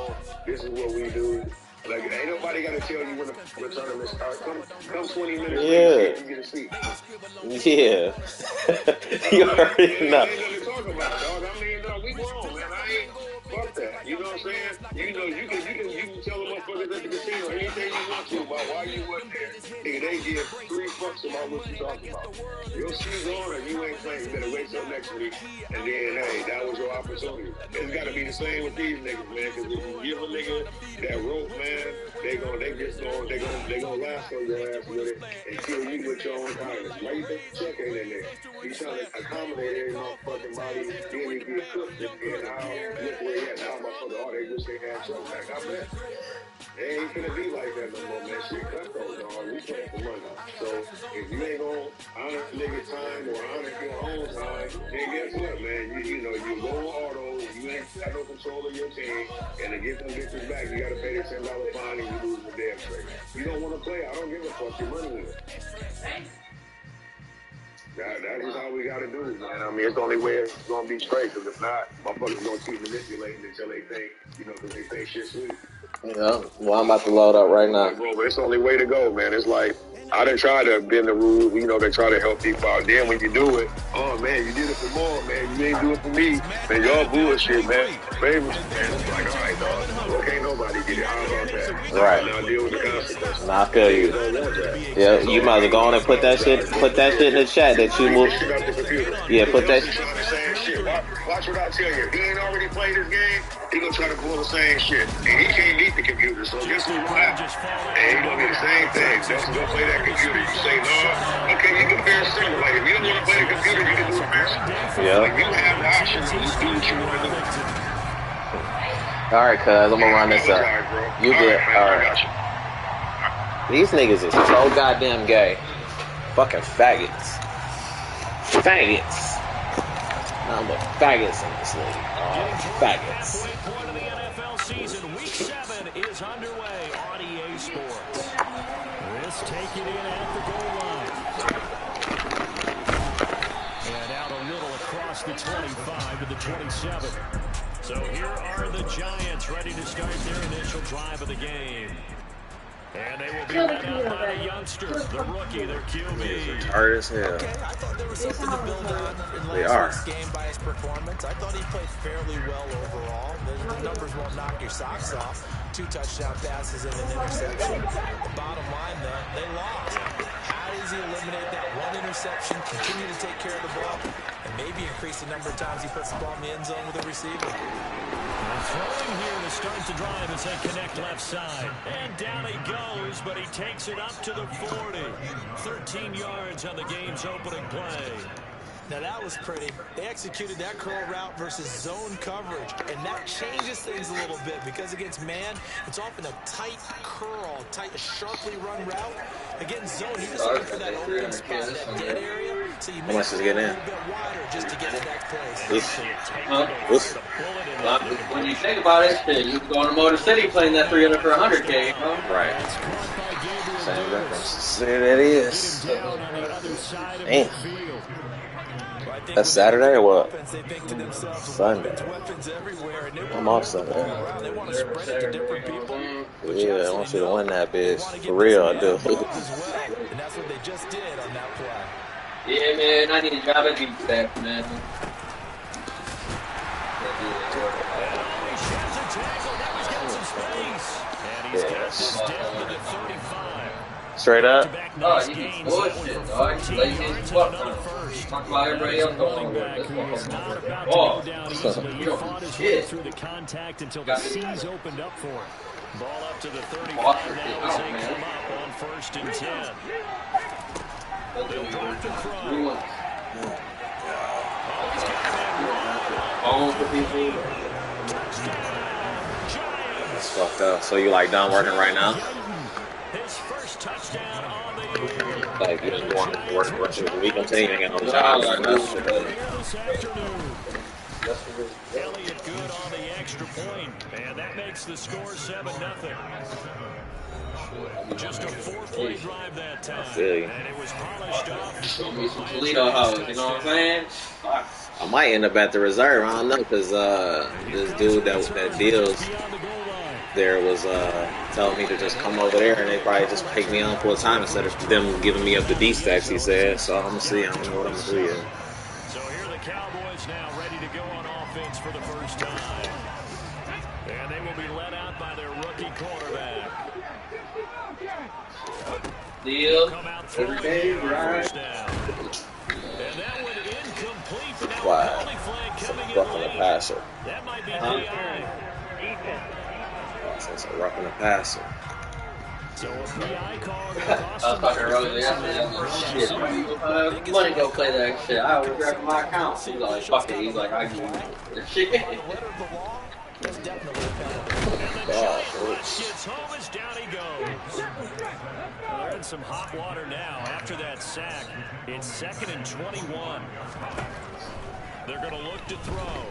know, this is what we do. Like, ain't nobody got to tell you when the tournament starts. Come 20 minutes later, you get a seat. Yeah. You already know. Ain't nothing to talk about, dog. I mean, dog, we grown, man. I ain't fuck that. You know what I'm saying? You know, you can tell the motherfuckers at the casino anything you want to about why you wasn't there. Nigga, they give 3 fucks about what you talking about. Your seat's on or you ain't playing. You better wait till next week. And then, hey, that was your opportunity. It's got to be the same with these niggas, man. Because if you give a nigga that rope, man, they gonna laugh on your ass with it until you with your own kindness. Why you think Chuck ain't in there? He's trying to accommodate every motherfucking body. Then he get cooked. And now, look where he at. Now, motherfucker, oh, they wish they had Chuck back. I bet. They ain't finna be like that no more, man. Shit, cutthroat, dog. We playing for money. So, if you ain't gonna honor nigga time or honor your own time, then guess what, man? You know, you go auto, you ain't got no control of your team, and to get them bitches back, you gotta pay the $10 fine and you lose the damn trade. You don't wanna play, I don't give a fuck, your money with it. That is how we gotta do it, man. I mean, it's the only way it's gonna be straight, because if not, motherfuckers gonna keep manipulating until they think, you know, because they think shit's sweet. Yeah, well, I'm about to load up right now. Bro, but it's the only way to go, man. It's like, I done tried to bend the rules, you know, they try to help people out. Then when you do it, oh, man, you did it for more, man. You ain't do it for me. Man, y'all bullshit, man. Favors, man. It's like, all right, dog. Well, can't nobody get it. How about that? Right. Now deal with the consequences. Nah, I feel you. Yeah, you might as well go on and put that shit in the chat that you moved. Yeah, put that. Watch what I tell you. If he ain't already played this game, he gonna try to pull the same shit. And he can't beat the computer, so guess what's gonna happen? And he gonna be the same thing. Just go play that computer. You say, no, okay, you can fair single. Like, if you don't want to play the computer, you can do it fair single. Yeah. Like, you have the option to do what you want to do. Alright, cuz, I'm gonna run this up. You good? Alright. These niggas is so goddamn gay. Fucking faggots. Faggots. Nothing but faggots in this league. Faggots. The NFL season, week 7 is underway on EA Sports. Risk taking it in at the goal line. And out a little across the 25 to the 27. So here are the Giants ready to start their initial drive of the game. And they will be led out by the youngster, the rookie, their QB. Hard as hell. Okay, I thought there was something to build on in last week's game by his performance. I thought he played fairly well overall. The numbers won't knock your socks off. 2 touchdown passes and an interception. The bottom line, though, they lost. How does he eliminate that 1 interception, continue to take care of the ball, and maybe increase the number of times he puts the ball in the end zone with a receiver? Throwing here to start the drive as they connect left side. And down he goes, but he takes it up to the 40. 13 yards on the game's opening play. Now that was pretty. They executed that curl route versus zone coverage, and that changes things a little bit because against man, it's often a tight curl, sharply run route. Against zone, you're just looking for that open spot, that dead area, so you make it a little bit wider just to get to that place. When you think about it, you go to Motor City playing that 300 for 100K, you know? Right. Same reference. There that is. Damn. That's Saturday or what? Sunday. I'm off Sunday. Yeah, I want you to win that bitch. For real, I do. And that's what they just did on that play. Yeah, man, I need to drive a deep back, man. Straight up. Oh, you can bullshit, dog. You lazy as fuck. Talk about everybody else going over this one. Oh, you don't shit. Through the contact until the C's opened up for it. Ball up to the 35 now as they come up on 1st and 10. They'll drop to throw. Phone for people. That's fucked up. So you like done working right now? His first touchdown on the year. Like you just want to work the rest of the week until you ain't got no job right now. This afternoon. Elliott good on the extra point, and that makes the score 7-0. Just a 4-play drive that time, and it was polished off. Show me some Toledo hoes, you know what I'm saying? I might end up at the reserve. I don't know, because this dude that deals there was telling me to just come over there, and they probably just pick me on full time instead of them giving me up the D stacks. He said, so I'm gonna see. I don't know what I'm gonna do yet. So here are the Cowboys now ready to go on offense for the first time, and they will be led out by their rookie quarterback. Deal. Every day, right? And that one incomplete, but now Wow. penalty flag coming in Roughing the late. passer. That might be DI. That's a roughing the passer. So a PI call. I was talking to Rosie yesterday. I'm like, shit, money go play that shit. I was grabbing my account. He's like, fuck it. He's like, I give you the shit. Gets home as down he goes. They're in some hot water now after that sack. It's 2nd and 21. They're going to look to throw.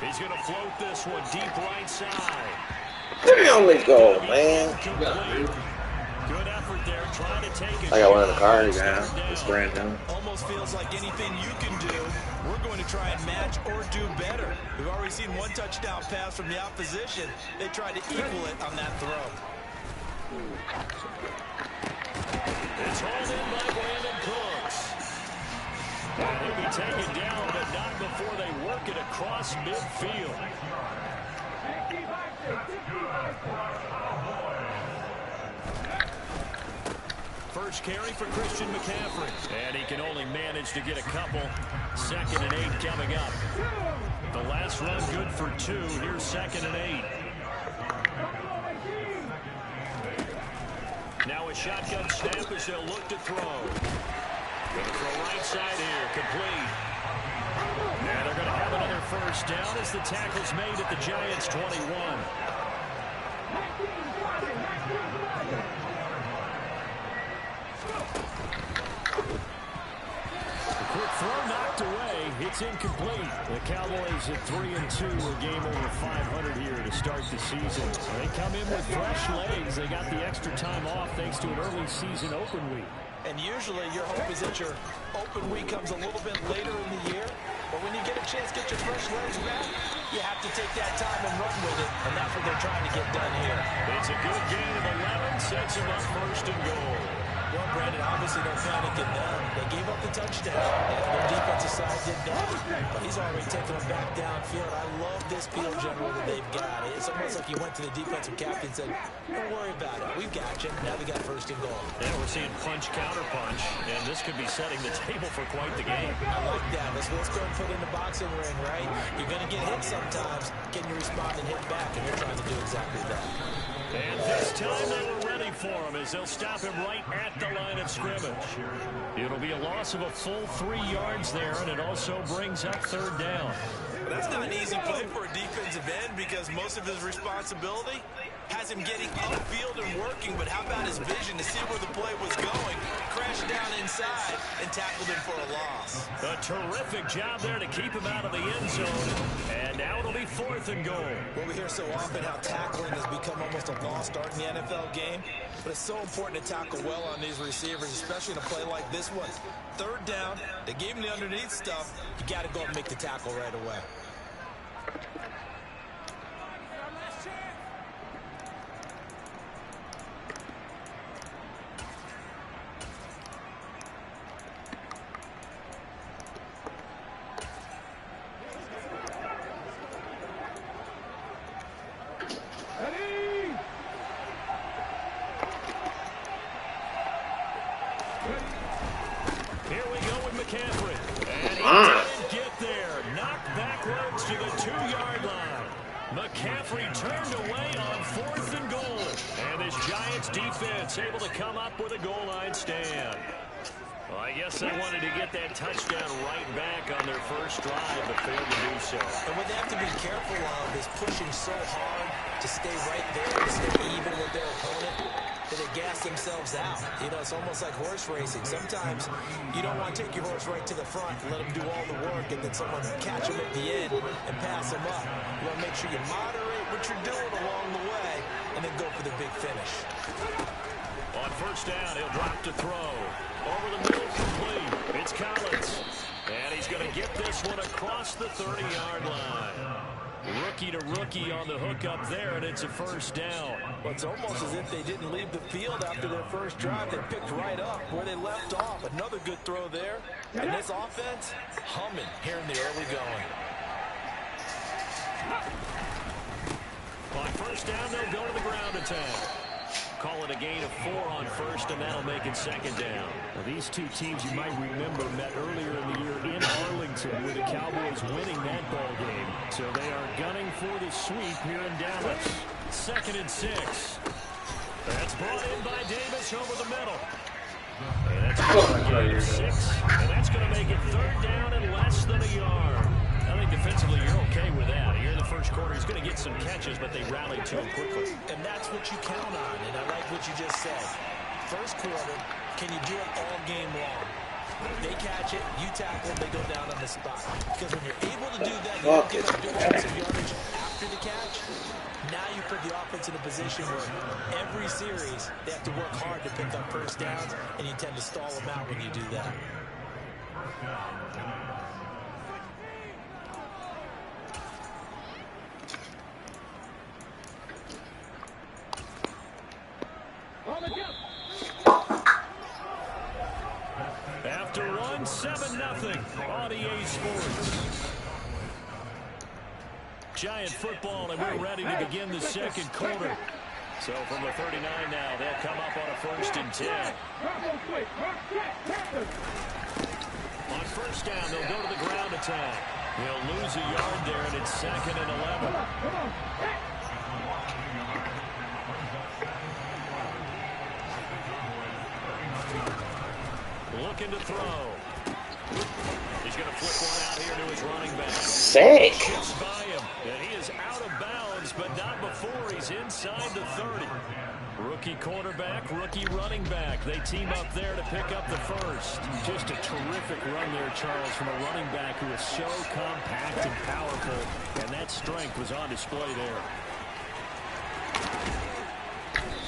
He's going to float this one deep right side. Damn, let's go, man. Good effort there, trying to take it. I got one in the car now. It's brand new. Almost feels like anything you can do, we're going to try and match or do better. We've already seen one touchdown pass from the opposition. They tried to equal it on that throw. It's hauled in by Brandon Cooks. And he'll be taken down, but not before they work it across midfield. First carry for Christian McCaffrey. And he can only manage to get a couple. 2nd and 8 coming up. The last run good for 2. Here's 2nd and 8. Now a shotgun snap as they'll look to throw. Going to throw right side here. Complete. And they're going to have another first down as the tackle's made at the Giants' 21. Quick throw knocked away. It's incomplete. The Cowboys at 3-2, a game over 500 here to start the season. They come in with fresh legs. They got the extra time off thanks to an early season open week. And usually your hope is that your open week comes a little bit later in the year. But when you get a chance to get your fresh legs back, you have to take that time and run with it. And that's what they're trying to get done here. It's a good gain of 11. Sets him up 1st and goal. Well, Brandon, obviously they're panicking now. They gave up the touchdown. Their defensive side did that. But he's already taking them back downfield. I love this field general that they've got. It's almost like he went to the defensive captain and said, don't worry about it. We've got you. Now we got 1st and goal. Yeah, we're seeing punch, counter punch. And this could be setting the table for quite the game. I like that. Let's go and put in the boxing ring, right? You're going to get hit sometimes. Can you respond and hit back? And they're trying to do exactly that. And this time they were ready for him as they'll stop him right at the line of scrimmage. It'll be a loss of a full 3 yards there, and it also brings up 3rd down. That's not an easy play for a defensive end because most of his responsibility has him getting upfield and working, but how about his vision to see where the play was going, crashed down inside, and tackled him for a loss. A terrific job there to keep him out of the end zone, and now it'll be 4th and goal. Well, we hear so often how tackling has become almost a lost art in the NFL game, but it's so important to tackle well on these receivers, especially in a play like this one. 3rd down, they gave him the underneath stuff, you got to go and make the tackle right away. Here we go with McCaffrey. And he didn't get there. Knocked backwards to the 2-yard line. McCaffrey turned away on 4th and goal. And this Giants defense able to come up with a goal line stand. Well, I guess they wanted to get that touchdown right back on their first drive, but failed to do so. And what they have to be careful of is pushing so hard to stay right there, to stay even with their opponent, that they gas themselves out. You know, it's almost like horse racing. Sometimes you don't want to take your horse right to the front and let him do all the work, and then someone catch him at the end and pass him up. You want to make sure you moderate what you're doing along the way, and then go for the big finish. On 1st down, he'll drop to throw. Over the middle, complete. It's Collins. And he's going to get this one across the 30-yard line. Rookie to rookie on the hook up there, and it's a first down. Well, it's almost as if they didn't leave the field after their first drive. They picked right up where they left off. Another good throw there. And this offense, humming here in the early going. On first down, they'll go to the ground attack. Call it a gain of 4 on first, and that'll make it second down. Now, these two teams, you might remember, met earlier in the year in Arlington with the Cowboys winning that ball game. So they are gunning for the sweep here in Dallas. 2nd and 6. That's brought in by Davis over the middle. And that's going to gain of 6. And that's going to make it 3rd down and less than a yard. I think defensively you're okay with that. Here in the first quarter, he's going to get some catches, but they rallied to him quickly. And that's what you count on, and I like what you just said. First quarter, can you do it all game long? They catch it, you tackle, they go down on the spot. Because when you're able to do that, you don't give up defensive yardage after the catch. Now you put the offense in a position where every series they have to work hard to pick up first downs, and you tend to stall them out when you do that. After 1, 7-0 on EA Sports. Giant football, and we're ready to begin the second quarter. So from the 39 now, they'll come up on a 1st and 10. On first down, they'll go to the ground attack. He'll lose a yard there, and it's 2nd and 11. Looking to throw. He's going to flip one out here to his running back. Sick. Shoots by him, and he is out of bounds, but not before he's inside the 30. Rookie quarterback, rookie running back. They team up there to pick up the first. Just a terrific run there, Charles, from a running back who is so compact and powerful, and that strength was on display there.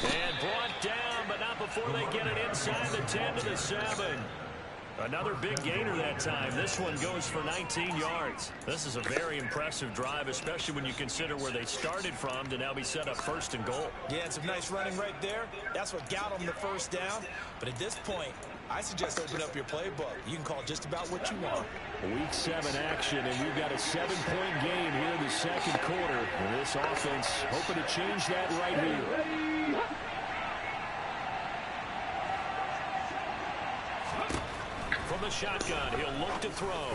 And brought down, but not before they get it inside the 10 to the 7. Another big gainer that time. This one goes for 19 yards. This is a very impressive drive, especially when you consider where they started from to now be set up 1st and goal. Yeah, some nice running right there. That's what got them the first down. But at this point, I suggest open up your playbook. You can call just about what you want. Week 7 action, and we've got a 7-point game here in the second quarter. And this offense hoping to change that right here. From the shotgun, he'll look to throw.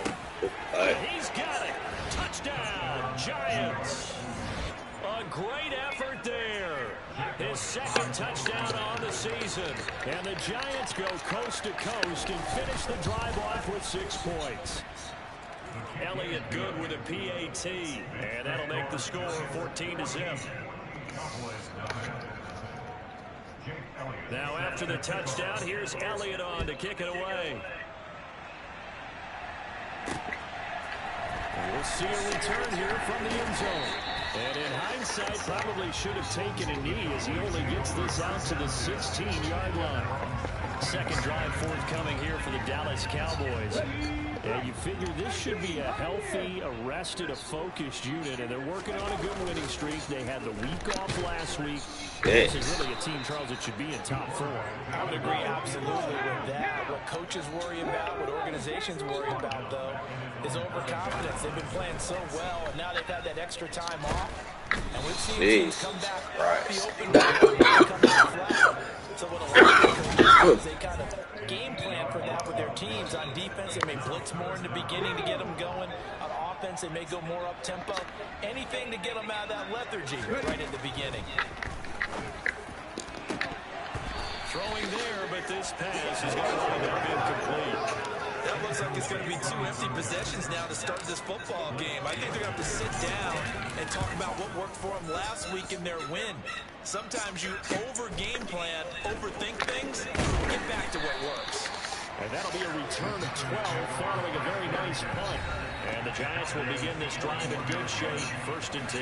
He's got it. Touchdown, Giants. A great effort there. His 2nd touchdown on the season. And the Giants go coast to coast and finish the drive off with 6 points. Elliott good with a PAT. And that'll make the score 14-0. Now after the touchdown, here's Elliott on to kick it away. We'll see a return here from the end zone. And in hindsight, probably should have taken a knee as he only gets this out to the 16-yard line. Second drive forthcoming here for the Dallas Cowboys. And you figure this should be a healthy, arrested, a focused unit, and they're working on a good winning streak. They had the week off last week. This is really a team, Charles, that should be in top 4. I would agree absolutely with that. What coaches worry about, what organizations worry about, though, is overconfidence. They've been playing so well, and now they've had that extra time off. And we've seen teams come back off the open field, come back flat. So what a lot of coaches do is they kind of game plan for that with their teams. On defense, they may blitz more in the beginning to get them going. On offense, they may go more up-tempo. Anything to get them out of that lethargy right at the beginning. Throwing there, but this pass is going to wind up incomplete. That looks like it's going to be 2 empty possessions now to start this football game. I think they're going to have to sit down and talk about what worked for them last week in their win. Sometimes you over-game plan, overthink things, get back to what works. And that'll be a return of 12 following a very nice punt. And the Giants will begin this drive in good shape, 1st and 10.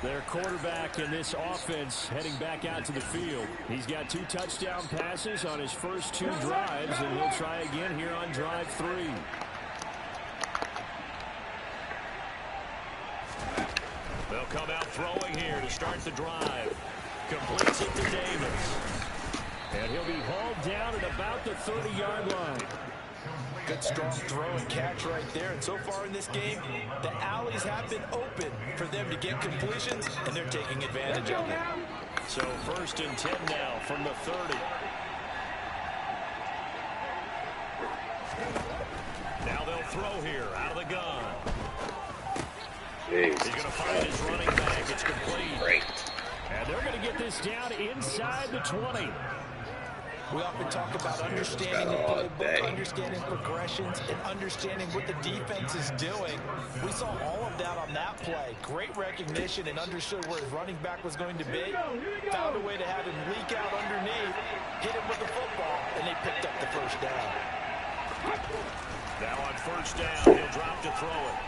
Their quarterback in this offense heading back out to the field. He's got 2 touchdown passes on his first 2 drives, and he'll try again here on drive 3. throwing here to start the drive. Completes it to Davis. And he'll be hauled down at about the 30-yard line. Good strong throw and catch right there. And so far in this game, the alleys have been open for them to get completions, and they're taking advantage of it. So 1st and 10 now from the 30. Now they'll throw here out of the gun. Jeez. He's going to find his running back. It's complete. Great. And they're going to get this down inside the 20. We often talk about understanding the playbook, understanding progressions, and understanding what the defense is doing. We saw all of that on that play. Great recognition and understood where his running back was going to be. Found a way to have him leak out underneath, hit him with the football, and they picked up the first down. Now on 1st down, he'll drop to throw it.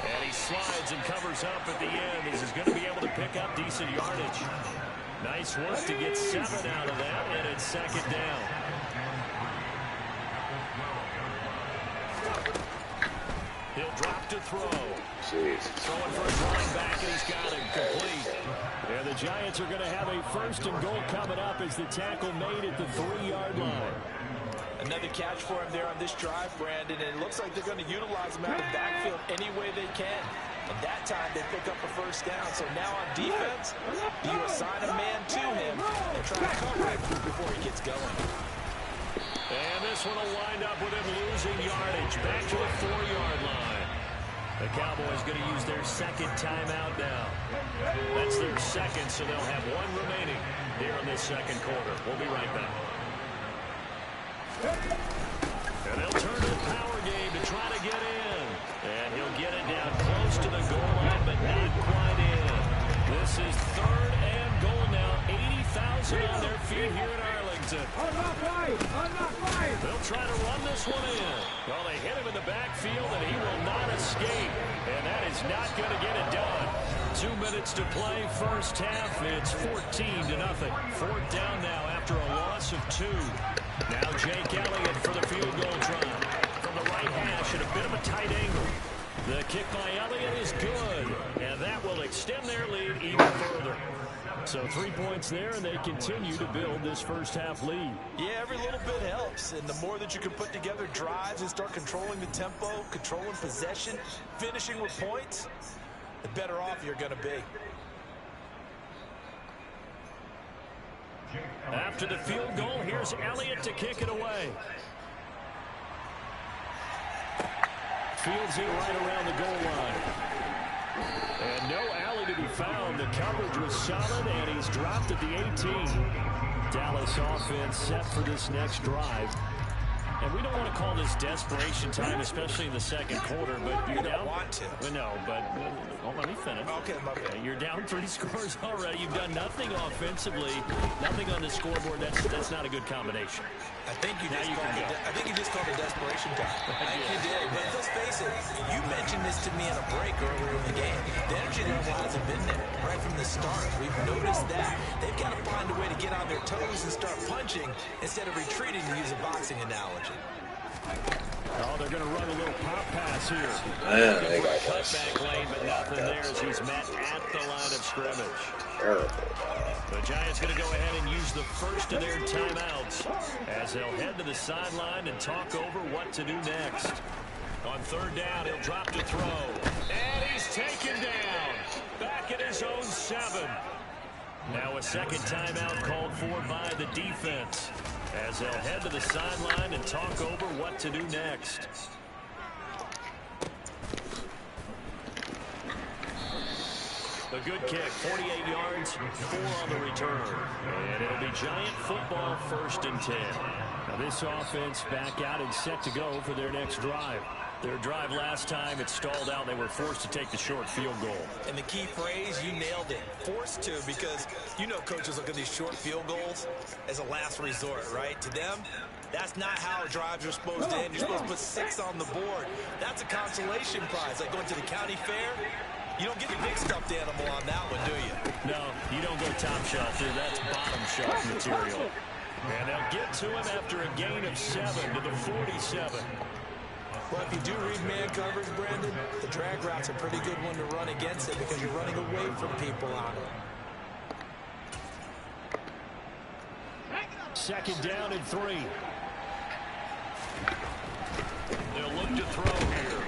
And he slides and covers up at the end as he's going to be able to pick up decent yardage. Nice work to get 7 out of that, and it's 2nd down. He'll drop to throw. Jeez. Throwing for his running back, and he's got him complete. And the Giants are going to have a 1st and goal coming up as the tackle made at the 3-yard line. Another catch for him there on this drive, Brandon, and it looks like they're going to utilize him out of the backfield any way they can. And that time they pick up a 1st down. So now on defense, do you assign a man to him and try to cover it before he gets going? And this one will wind up with him losing yardage back to the 4-yard line. The Cowboys going to use their 2nd timeout now. That's their 2nd, so they'll have 1 remaining here in this 2nd quarter. We'll be right back. And they'll turn to the power game to try to get in. And he'll get it down close to the goal line, but not quite in. This is 3rd and goal now. 80,000 on their feet here in Arlington. They'll try to run this one in. Well, they hit him in the backfield, and he will not escape. And that is not going to get it done. 2 minutes to play, 1st half. It's 14-0. 4th down now after a loss of 2. Now Jake Elliott for the field goal drive. From the right hash at a bit of a tight angle. The kick by Elliott is good. And that will extend their lead even further. So 3 points there, and they continue to build this 1st half lead. Yeah, every little bit helps. And the more that you can put together drives and start controlling the tempo, controlling possession, finishing with points, the better off you're going to be. After the field goal, here's Elliott to kick it away. Fields it right around the goal line. And no alley to be found. The coverage was solid, and he's dropped at the 18. Dallas offense set for this next drive. And we don't want to call this desperation time, especially in the 2nd quarter, but you're down. Want to. No, but let me finish. Okay, my bad. You're down 3 scores already. You've done nothing offensively, nothing on the scoreboard. That's not a good combination. I think you just called it desperation time. I think you did. But let's face it, you mentioned this to me in a break earlier in the game. The energy level hasn't been there right from the start. We've noticed that. They've got to find a way to get on their toes and start punching instead of retreating, to use a boxing analogy. Oh, they're going to run a little pop pass here. Man, they got Cutback lane, but nothing there as he's met at the line of scrimmage. terrible. The Giants going to go ahead and use the 1st of their timeouts as they'll head to the sideline and talk over what to do next. On 3rd down, he'll drop to throw. And he's taken down. Back at his own 7. Now a 2nd timeout called for by the defense as they'll head to the sideline and talk over what to do next. A good kick, 48 yards, 4 on the return. And it'll be Giant football, 1st and 10. Now this offense back out and set to go for their next drive. Their drive last time, it stalled out. They were forced to take the short field goal. And the key phrase, you nailed it. Forced to, because you know coaches look at these short field goals as a last resort, right? To them, that's not how drives are supposed to end. You're supposed to put 6 on the board. That's a consolation prize, like going to the county fair. You don't get the big stuffed animal on that one, do you? No, you don't go top shelf, dude. That's bottom shelf material. And they'll get to him after a gain of 7 to the 47. Well, if you do read man coverage, Brandon, the drag route's a pretty good one to run against it because you're running away from people on it. Second down and 3. They'll look to throw here.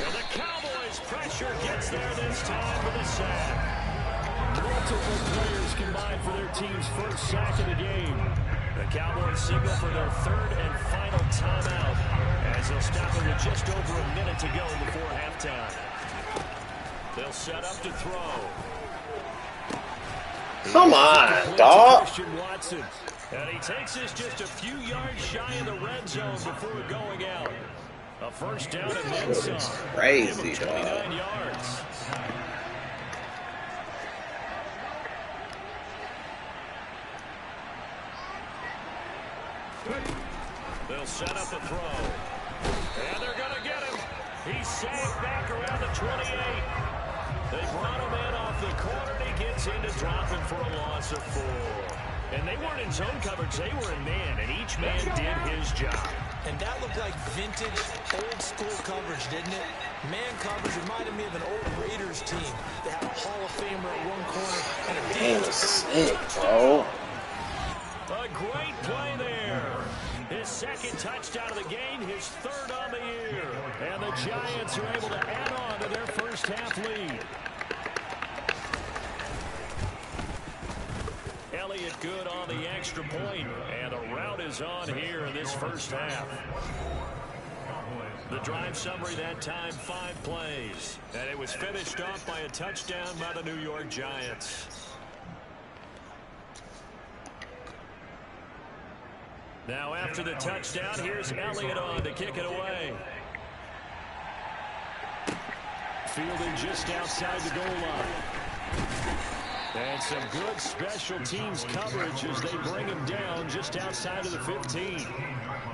And the Cowboys' pressure gets there this time with a sack. Multiple players combined for their team's first sack of the game. The Cowboys signal for their third and final timeout as they'll stop it with just over a minute to go before halftime. They'll set up to throw. Come on, dog. Watson. And he takes this just a few yards shy of the red zone before going out. A first down and then some. Crazy, 29 yards. They'll set up a throw. And they're going to get him. He's sagged back around the 28. They brought him in off the corner, and he gets into dropping for a loss of 4. And they weren't in zone coverage. They were in man, and each man did his job. And that looked like vintage, old-school coverage, didn't it? Man coverage reminded me of an old Raiders team. They had a Hall of Famer at one corner and a Damn, sick, bro. A great play there. His second touchdown of the game, his third on the year. And the Giants are able to add on to their first half lead. Elliott good on the extra point, and the route is on here in this first half. The drive summary that time, 5 plays. And it was finished off by a touchdown by the New York Giants. Now after the touchdown, here's Elliott on to kick it away. Fielding just outside the goal line. And some good special teams coverage as they bring him down just outside of the 15.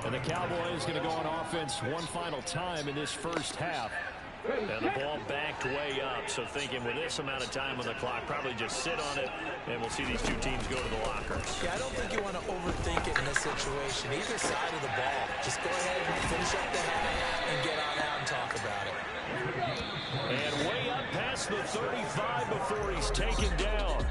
And the Cowboys going to go on offense one final time in this first half. And the ball backed way up, so thinking with this amount of time on the clock, probably just sit on it, and we'll see these two teams go to the lockers. Yeah, I don't think you want to overthink it in this situation. Either side of the ball, just go ahead and finish up the half and get on out and talk about it. And way up past the 35 before he's taken down.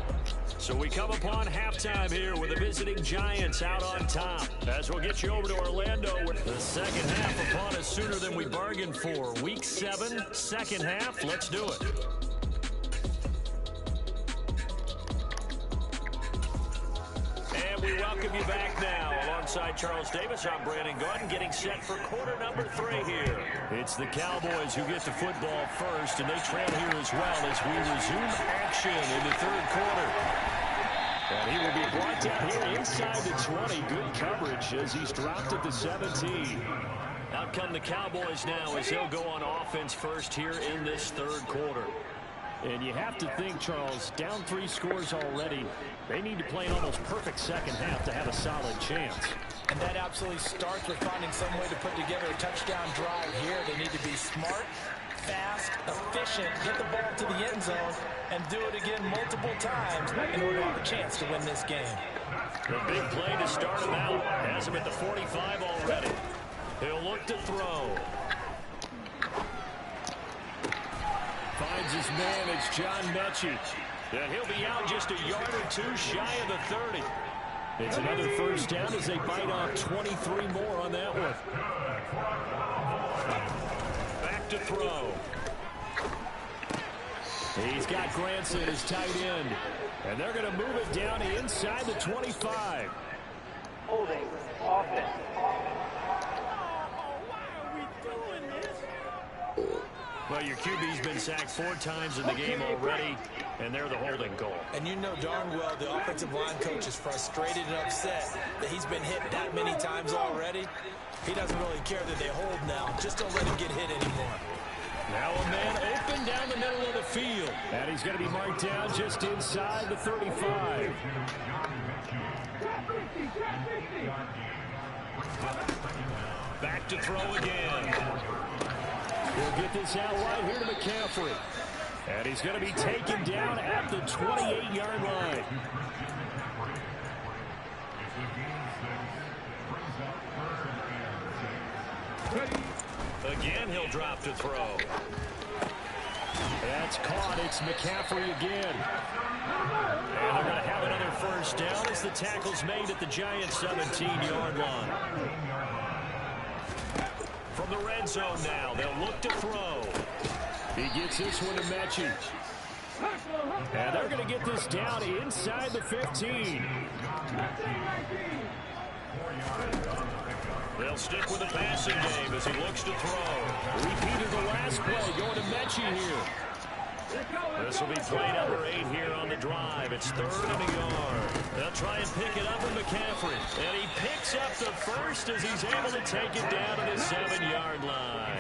So we come upon halftime here with the visiting Giants out on top. As we'll get you over to Orlando with the second half upon us sooner than we bargained for. Week 7, second half. Let's do it. And we welcome you back now. Alongside Charles Davis, I'm Brandon Gordon, getting set for quarter number 3 here. It's the Cowboys who get the football first, and they trail here as well as we resume action in the third quarter. And he will be brought down here inside the 20. Good coverage as he's dropped at the 17. Out come the Cowboys now as they'll go on offense first here in this third quarter. And you have to think, Charles, down 3 scores already. They need to play an almost perfect second half to have a solid chance. And that absolutely starts with finding some way to put together a touchdown drive here. They need to be smart, fast, efficient, get the ball to the end zone, and do it again multiple times in order to have a chance to win this game. The big play to start him out. Has him at the 45 already. He'll look to throw. Finds his man. It's John Mechie. And he'll be out just a yard or 2 shy of the 30. It's another first down as they bite off 23 more on that one. Back to throw. He's got Granson as tight end. And they're going to move it down inside the 25. Holding offense. Well, your QB's been sacked 4 times in the game already, and they're the holding call. And you know darn well the offensive line coach is frustrated and upset that he's been hit that many times already. He doesn't really care that they hold now. Just don't let him get hit anymore. Now a man open down the middle of the field. And he's going to be marked down just inside the 35. Back to throw again. We'll get this out right here to McCaffrey. And he's going to be taken down at the 28-yard line. Again, he'll drop to throw. That's caught. It's McCaffrey again. And they're going to have another first down as the tackle's made at the Giants' 17-yard line. From the red zone now, they'll look to throw. He gets this one to Mechie. And they're going to get this down inside the 15. They'll stick with the passing game as he looks to throw. Repeated the last play, going to Mechie here. This will be play number 8 here on the drive. It's 3rd and a yard. They'll try and pick it up with McCaffrey. And he picks up the first as he's able to take it down to the 7-yard line.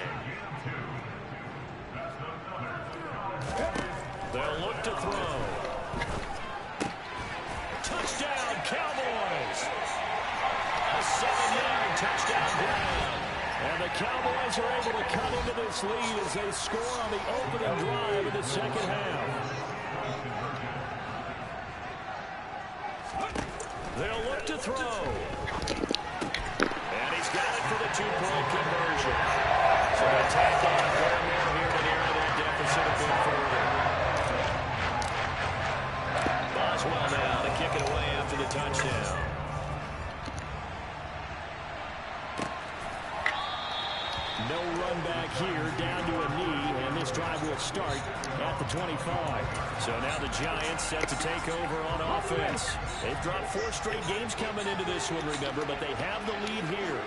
They'll look to throw. Touchdown, Cowboys! A 7-yard touchdown grab. And the Cowboys are able to cut into this lead as they score on the opening drive in the second half. They'll look to throw. And he's got it for the 2-point conversion. So they tack on 4 more here to narrow that deficit a bit further. Boswell now to kick it away after the touchdown. No run back here, down to a knee, and this drive will start at the 25. So now the Giants set to take over on offense. They've dropped 4 straight games coming into this one, remember, but they have the lead here.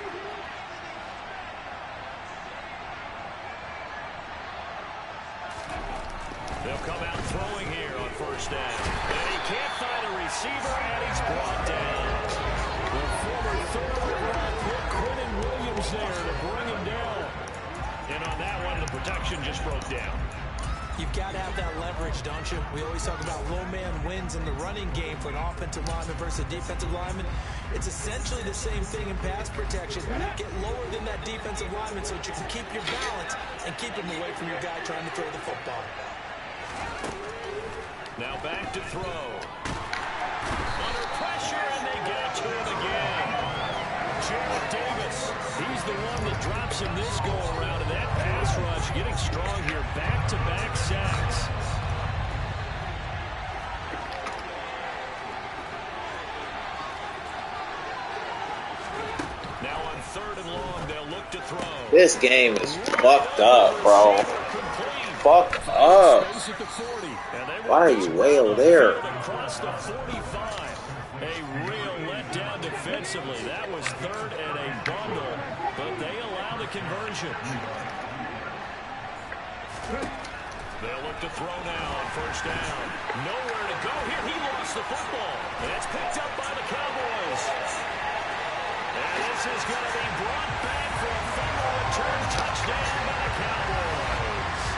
They'll come out throwing here on first down. And he can't find a receiver, and he's brought down. The former 3rd overall pick, Quentin Williams there to bring him down. And on that one, the protection just broke down. You've got to have that leverage, don't you? We always talk about low man wins in the running game for an offensive lineman versus a defensive lineman. It's essentially the same thing in pass protection. Get lower than that defensive lineman so that you can keep your balance and keep him away from your guy trying to throw the football. Now back to throw. Under pressure, and they get it to him again. Jarrett Davis, he's the one that drops him this go-around, and that pass rush getting strong here. Back-to-back sacks. Now on 3rd and long, they'll look to throw. This game is fucked up, bro. Fucked up. Why are you way over there? Across the 45. A real letdown defensively. That was 3rd and a bundle, but they allow the conversion. They'll look to throw now on first down. Nowhere to go here. He lost the football, and it's picked up by the Cowboys. And this is going to be brought back for a fumble return touchdown by the Cowboys.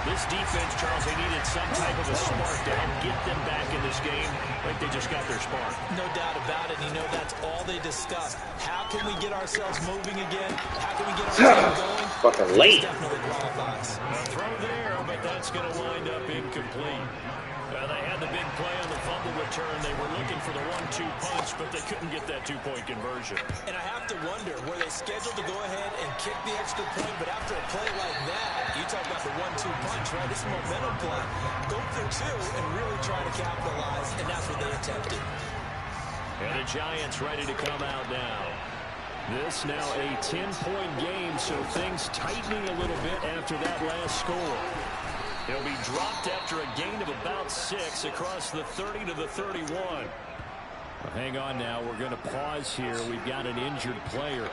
This defense, Charles, they needed some type of a spark to help get them back in this game. I think they just got their spark. No doubt about it. You know, that's all they discussed. How can we get ourselves moving again? How can we get our team going? Fucking late. Definitely qualifies. A throw there, but that's going to wind up incomplete. They had the big play on the fumble return. They were looking for the 1-2 punch, but they couldn't get that 2-point conversion. And I have to wonder, were they scheduled to go ahead and kick the extra point? But after a play like that, you talk about the 1-2 punch, right? This is a momentum play. Go for 2 and really try to capitalize, and that's what they attempted. And the Giants ready to come out now. This now a 10-point game, so things tightening a little bit after that last score. He'll be dropped after a gain of about 6 across the 30 to the 31. Well, hang on now. We're going to pause here. We've got an injured player.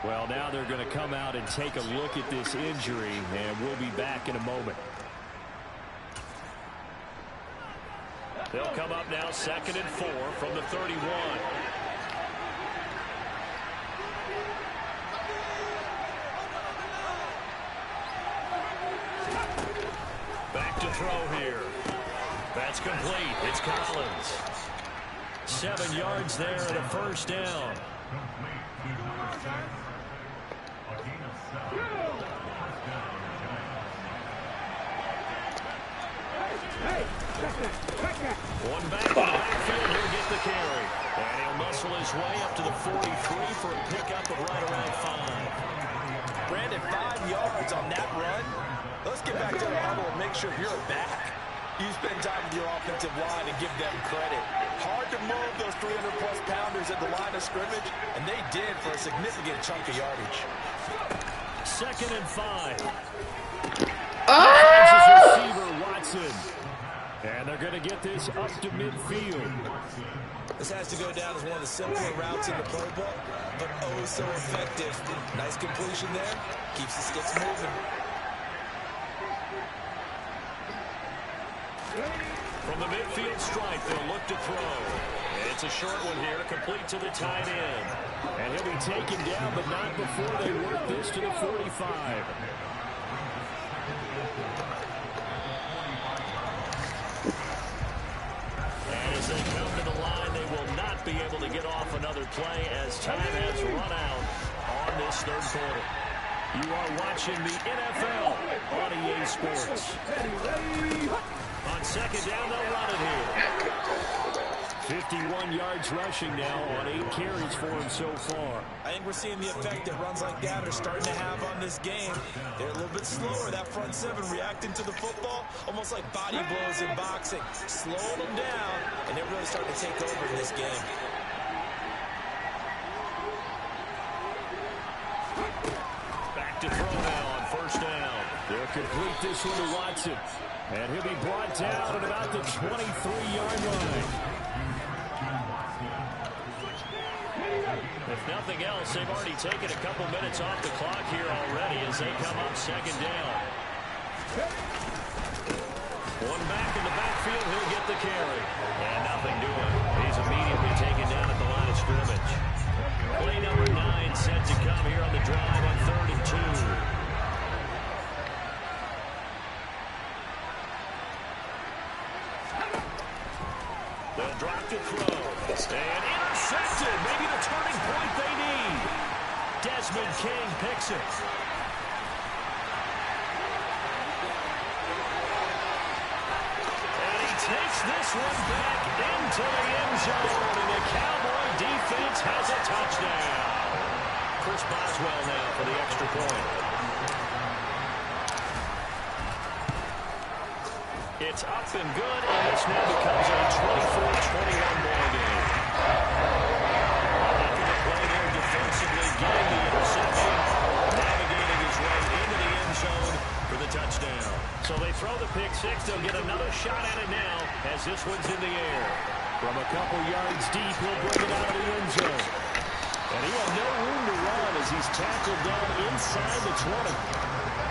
Well, now they're going to come out and take a look at this injury, and we'll be back in a moment. They'll come up now 2nd and 4 from the 31. Back to throw here. That's complete. It's Collins. 7 yards there and a first down. One back in the backfield. He'll get the carry. And he'll muscle wrestle his way up to the 43 for a pickup of right around 5. Brandon, 5 yards on that run. Let's get back to the huddle and make sure you're back. You spend time with your offensive line and give them credit. Hard to move those 300-plus pounders at the line of scrimmage, and they did for a significant chunk of yardage. 2nd and 5. Receiver Watson. And they're going to get this up to midfield. This has to go down as one of the simpler routes in the playbook, but oh so effective. Nice completion there. Keeps the sticks moving. From the midfield stripe, they'll look to throw. It's a short one here, complete to the tight end. And he'll be taken down, but not before they work this to the 45. And as they come to the line, they will not be able to get off another play as time has run out on this 3rd quarter. You are watching the NFL on EA Sports. On 2nd down, they'll run it here. 51 yards rushing now on 8 carries for him so far. I think we're seeing the effect that runs like that are starting to have on this game. They're a little bit slower, that front 7 reacting to the football, almost like body blows in boxing. Slowing them down, and they're really starting to take over in this game. Back to throw now on 1st down. They'll complete this one to Watson. And he'll be brought down at about the 23-yard line. If nothing else, they've already taken a couple minutes off the clock here already as they come up 2nd down. One back in the backfield, he'll get the carry. And nothing doing. He's immediately taken down at the line of scrimmage. Play number 9 set to come here on the drive on 3rd and 2. They'll drop to throw. And intercepted. Maybe the turning point they need. Desmond King picks it. And he takes this one back into the end zone. And the Cowboy defense has a touchdown. Chris Boswell now for the extra point. It's up and good, and this now becomes a 24-21 ball game. After the play there defensively, getting the interception, navigating his way into the end zone for the touchdown. So they throw the pick 6. They'll get another shot at it now as this one's in the air. From a couple yards deep, he'll bring it out of the end zone. And he had no room to run as he's tackled down inside the 20.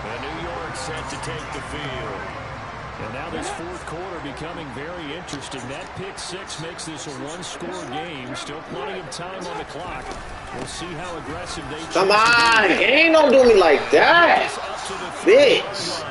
And New York set to take the field. And now this 4th quarter becoming very interesting. That pick 6 makes this a 1-score game. Still plenty of time on the clock. We'll see how aggressive they come on, ain't don't do me like that, bitch.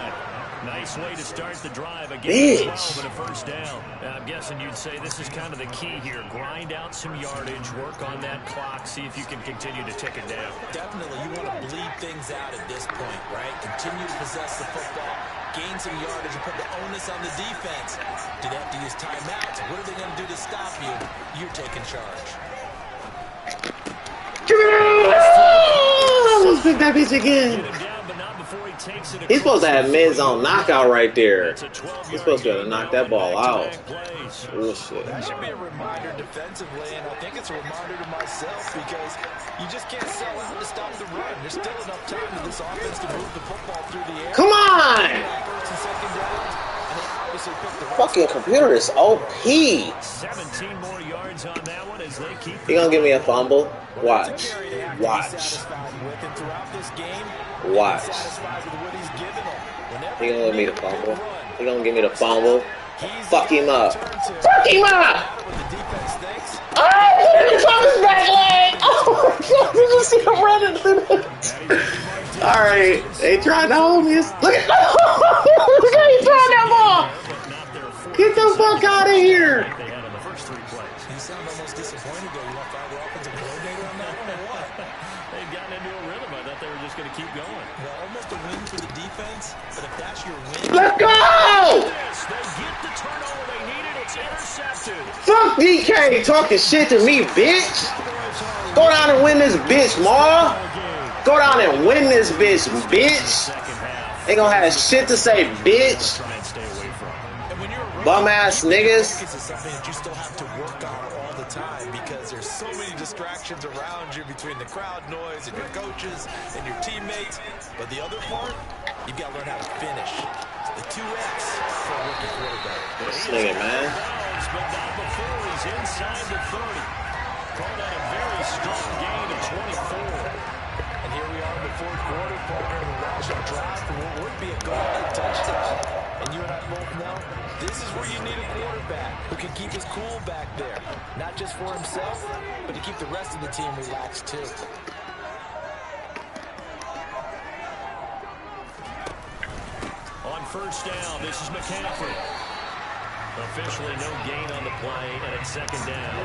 Nice way to start the drive again. 12 and a 1st down. I'm guessing you'd say this is kind of the key here. Grind out some yardage, work on that clock, see if you can continue to tick it down. Definitely, you want to bleed things out at this point, right? Continue to possess the football, gain some yardage, and put the onus on the defense. Do they have to use timeouts? What are they going to do to stop you? You're taking charge. Let's pick that bitch again. He's supposed to have mid-zone knockout right there. He's supposed to have knocked that ball out. Bullshit. That should be a reminder defensively, and I think it's a reminder to myself because you just can't sell out to stop the run. There's still enough time in this offense to move the football through the air. Come on! Fucking computer is OP. 17 more yards on that one as they keep. He gonna give me a fumble? Watch. Watch. Watch. He gonna give me the fumble. He gonna give me the fumble. Fuck him up. Fuck him up! Oh, he's on his back leg! Oh my god, you just see him running through the... Alright, they tried to hold me. Look at look how he throwing that ball! Get the fuck out of here! You sound almost disappointed though. You want to fire the offensive coordinator on that one or what? They've gotten into a rhythm. I thought they were just going to keep going. Well, almost a win for the defense, but if that's your win... Let's go! They get the turnover they needed. It's intercepted. Fuck Fuck DK talking shit to me, bitch. Go down and win this bitch, Ma. Go down and win this bitch, bitch. Ain't gonna have shit to say, bitch. Bum ass niggas. This is something that you still have to work on all the time because there's so many distractions around you between the crowd noise and your coaches and your teammates. But the other part, you've got to learn how to finish. The 2X for a rookie quarterback. This nigga, man. But not before he's inside the 30. Called out a very strong gain of 24. And here we are in the fourth quarter, partner in the rushing drive for what would be a goal-line touchdown. And you and I both know this is where you need a quarterback who can keep his cool back there. Not just for himself, but to keep the rest of the team relaxed too. On first down, this is McCaffrey. Officially no gain on the play, and it's second down.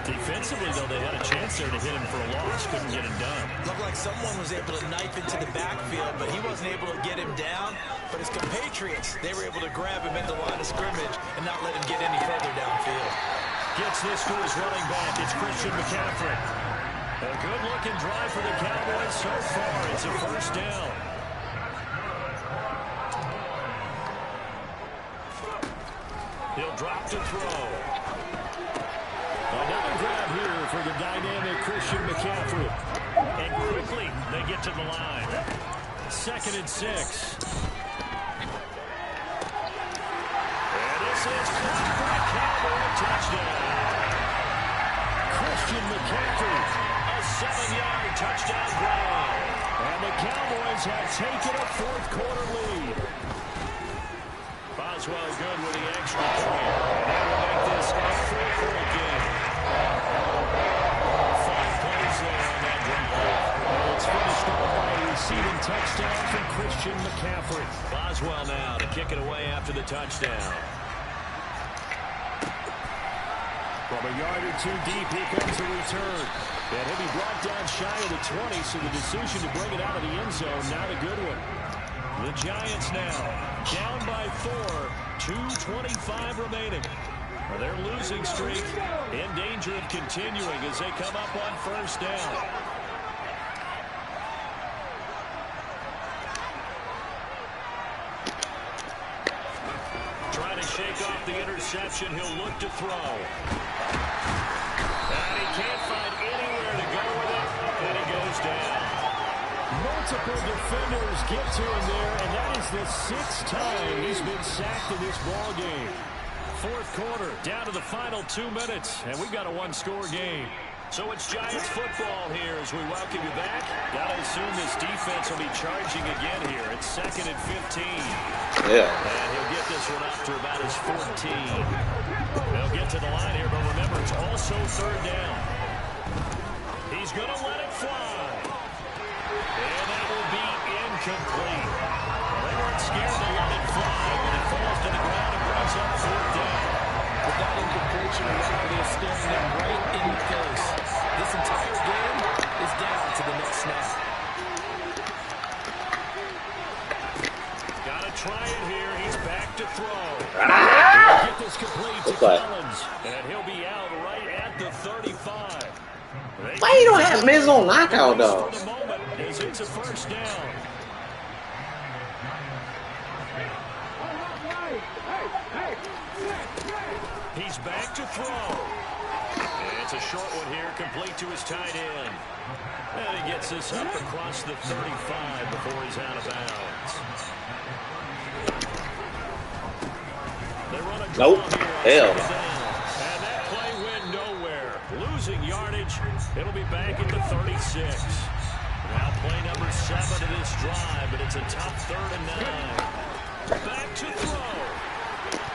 Defensively, though, they had a chance there to hit him for a loss. Couldn't get it done. Looked like someone was able to knife into the backfield, but he wasn't able to get him down. But his compatriots, they were able to grab him at the line of scrimmage and not let him get any further downfield. Gets this to his running back. It's Christian McCaffrey. A good-looking drive for the Cowboys so far. It's a first down. He'll drop to throw. Another grab here for the dynamic Christian McCaffrey. And quickly, they get to the line. 2nd and 6. And this is caught for a Cowboy touchdown. Christian McCaffrey, a 7-yard touchdown grab. And the Cowboys have taken a fourth-quarter lead. Boswell good with the extra point. And that will make this a 4-point game. 5 plays there on that drive. It's finished off by a receiving touchdown from Christian McCaffrey. Boswell now to kick it away after the touchdown. From a yard or two deep, here comes the return. And he'll be brought down shy of the 20, so the decision to bring it out of the end zone, not a good one. The Giants now down by 4, 2:25 remaining. Their losing streak in danger of continuing as they come up on first down. Trying to shake off the interception. He'll look to throw. And he can't find anywhere to go with it, and he goes down. Multiple defenders get to him there, and that is the 6th time he's been sacked in this ball game. Fourth quarter, down to the final 2 minutes, and we've got a one-score game. So it's Giants football here as we welcome you back. Got to assume this defense will be charging again here. It's 2nd and 15. Yeah. And he'll get this one up to about his 14. They'll get to the line here, but remember, it's also 3rd down. He's going to let it fly. And that will be incomplete. They weren't scared to let it fly when it falls to the ground and brings up 4th down. With that incompletion, reality is staring them right in the face. This entire game is down to the next snap. Got to try it here. He's back to throw. Ah! Get this complete to Collins, and he'll be out right at the 35. Why you don't have Miz on knockout, though? For the moment, as it's a first down. He's back to throw. And it's a short one here, complete to his tight end. And he gets this up across the 35 before he's out of bounds. They run a draw here on second down. And that play went nowhere. Losing yardage. It'll be back at the 36. Now play number 7 of this drive, but it's a tough 3rd and 9. Back to throw.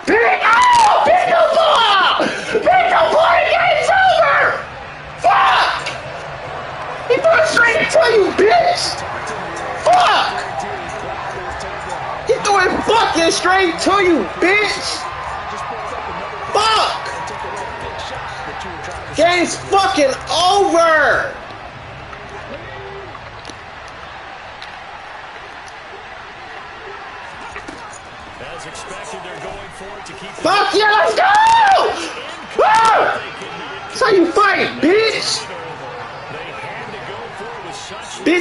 Pick the ball! Pick the ball! The game's over! Fuck! He threw it straight to you, bitch! Fuck! He threw it fucking straight to you, bitch! Fuck! Game's fucking over! As expected, they're going for it to keep. Fuck yeah, let's go!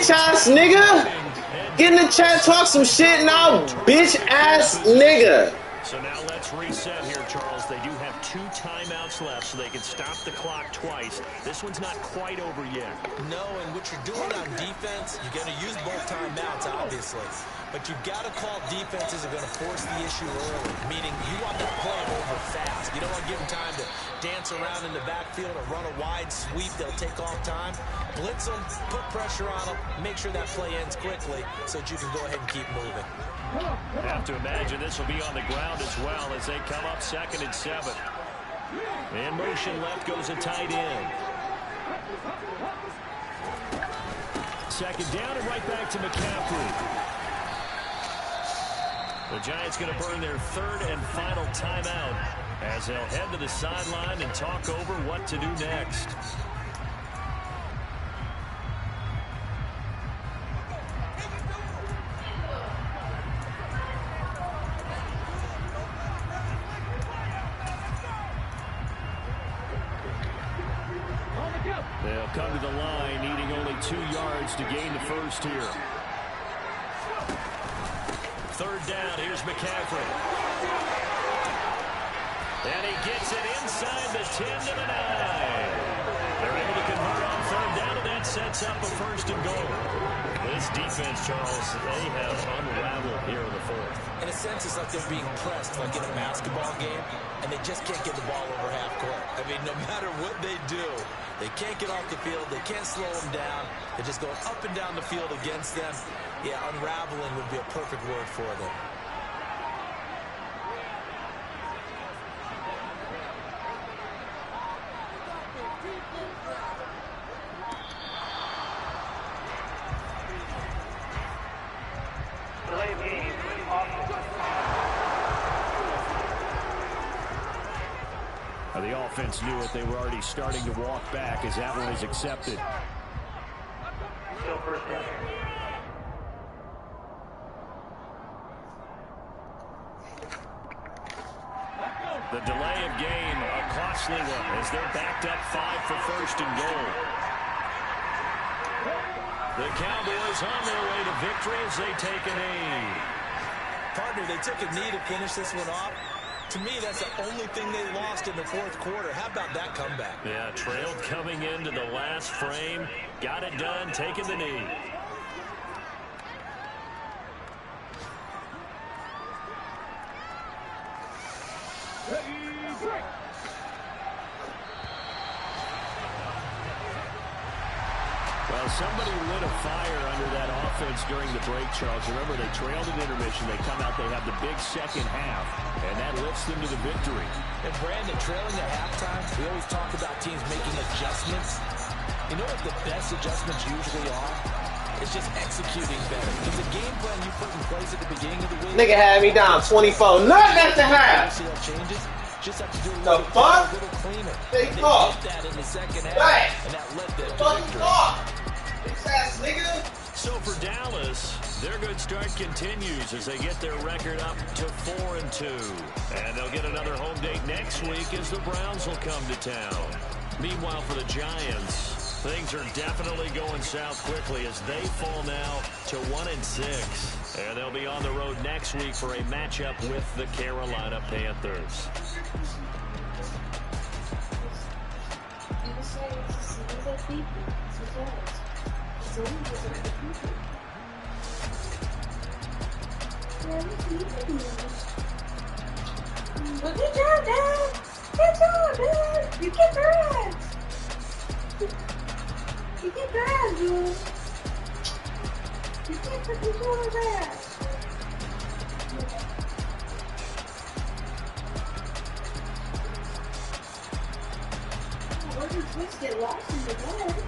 bitch ass nigga. Get in the chat, talk some shit now, bitch ass nigga. So now let's reset here, Charles. They do have 2 timeouts left, so they can stop the clock twice. This one's not quite over yet. No, and what you're doing on defense, you're going to use both timeouts, obviously. But you've got to call defenses that are going to force the issue early, meaning you want that play over fast. You don't want to give them time to dance around in the backfield or run a wide sweep. They'll take off time. Blitz them, put pressure on them, make sure that play ends quickly so that you can go ahead and keep moving. I have to imagine this will be on the ground as well as they come up 2nd and 7. In motion left goes a tight end. 2nd down and right back to McCaffrey. The Giants going to burn their 3rd and final timeout as they'll head to the sideline and talk over what to do next. They'll come to the line, needing only 2 yards to gain the first here. 3rd down, here's McCaffrey. And he gets it inside the 10 to the 9. They're able to convert on 3rd down, and that sets up a 1st and goal. This defense, Charles, they have unraveled here in the 4th. In a sense, it's like they're being pressed like in a basketball game, and they just can't get the ball over half court. I mean, no matter what they do, they can't get off the field. They can't slow them down. They're just going up and down the field against them. Yeah, unraveling would be a perfect word for them. Delay of game. Offense. The offense knew it. They were already starting to walk back as that one is accepted. Still 1st down. The delay of game, a costly one as they're backed up 5 for 1st and goal. The Cowboys on their way to victory as they take a knee. Partner, they took a knee to finish this one off. To me, that's the only thing they lost in the 4th quarter. How about that comeback? Yeah, trailed coming into the last frame. Got it done, taking the knee. Well, somebody lit a fire under that offense during the break, Charles. Remember, they trailed in intermission. They come out, they have the big 2nd half, and that lifts them to the victory. And Brandon, trailing at halftime, we always talk about teams making adjustments. You know what the best adjustments usually are? It's just executing better. Because the game plan you put in place at the beginning of the week... Nigga had me down 24. Nothing at the half. See that changes? Just have to do a The little, fuck? a little cleaner. They And fuck. did that in the 2nd half, Right. and that led them to Fucking victory. fuck. Bitch ass nigga. So for Dallas, their good start continues as they get their record up to 4-2. And they'll get another home date next week as the Browns will come to town. Meanwhile, for the Giants, things are definitely going south quickly as they fall now to 1-6. And they'll be on the road next week for a matchup with the Carolina Panthers. Well, good job, Dad. Good job, Dad. You kicked her ass. You kicked her ass, dude. You kicked the controller's ass. Where did Twitch get lost in the bed?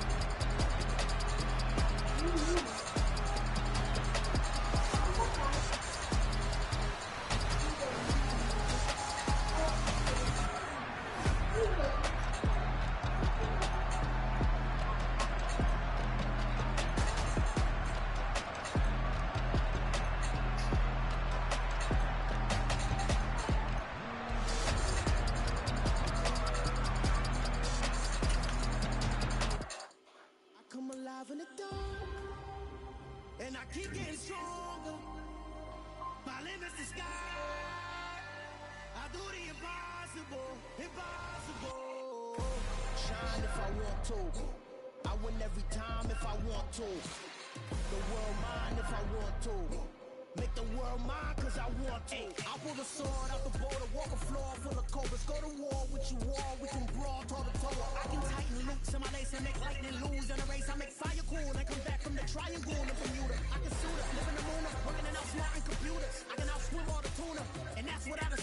Impossible. Shine if I want to. I win every time if I want to. The world mine if I want to. Make the world mine cause I want to. I pull the sword out the border, walk a floor full of cobras. Go to war with you all, we can brawl toe to toe. I can tighten loops in my lace and make lightning lose in a race. I make fire cool and come back from the triangle in Bermuda. I can suit up, live in the moon, working and outsmarting computers. I can outswim all the tuna, and that's without a